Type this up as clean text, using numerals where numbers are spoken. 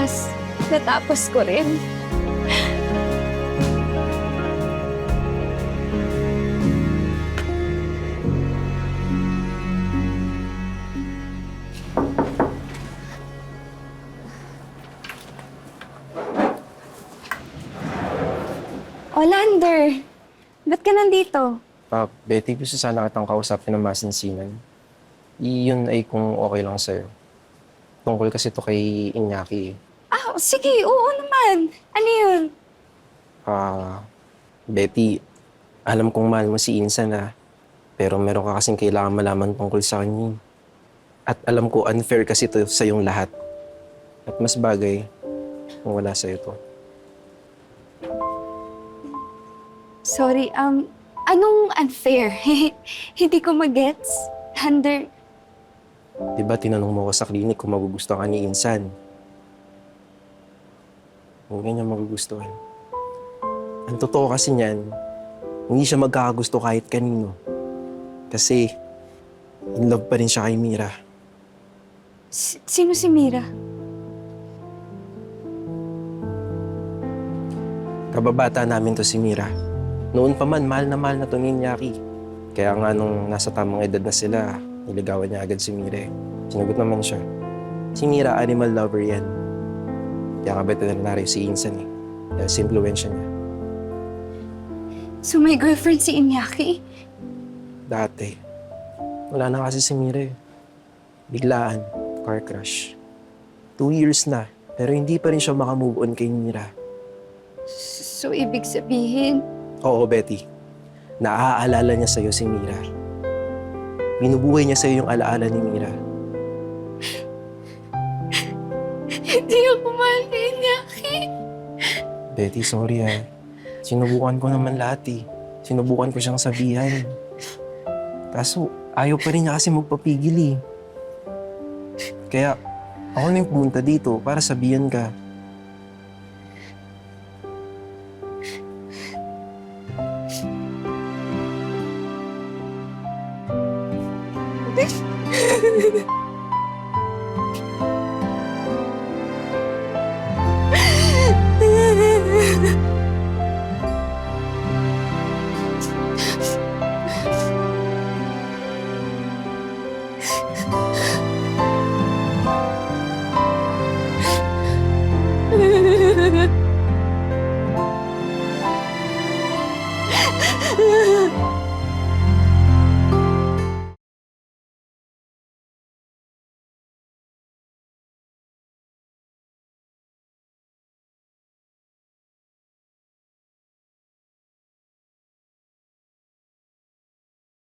wakas, natapos ko rin. Olander, ba't ka nandito? Betty, gusto sana kitang kausapin ng masinsinan. Iyon ay kung okay lang sa'yo. Tungkol kasi to kay Iñaki. Ah, sige, oo naman. Ano yun? Betty, alam kong mahal mo si Insan pero meron ka kasing kailangan malaman tungkol sa kanya. At alam ko unfair kasi to sa yung lahat. At mas bagay kung wala sa'yo to. Sorry, anong unfair? Hindi ko magets. Lander, Diba tinanong mo ko sa klinik kung magugustuhan ka ni Insan? Huwag niya magugustuhan. Ang totoo kasi niyan, hindi siya magkakagusto kahit kanino. Kasi, in love pa rin siya kay Mira. sino si Mira? Kababata namin to si Mira. Noon pa man, mahal na to ni Iñaki. Kaya nga nung nasa tamang edad na sila, niligawan niya agad si Mira. Sinagot naman siya. Si Mira, animal lover yan. Kaya nga veterinary si Insan Dahil sa impluensya niya. So may girlfriend si Iñaki? Dati. Wala na kasi si Mira Biglaan, car crash. 2 years na, pero hindi pa rin siya makamove on kay Mira. So ibig sabihin, Oo, Betty. Naaalala niya sa'yo si Mira. Binubuhay niya sa'yo yung alaala ni Mira. hindi ako mahal ni Iñaki. Betty, sorry Sinubukan ko naman lahat Sinubukan ko siyang sabihan. Kaso, ayaw pa rin niya kasi magpapigil Kaya, ako na yung pumunta dito para sabihan ka.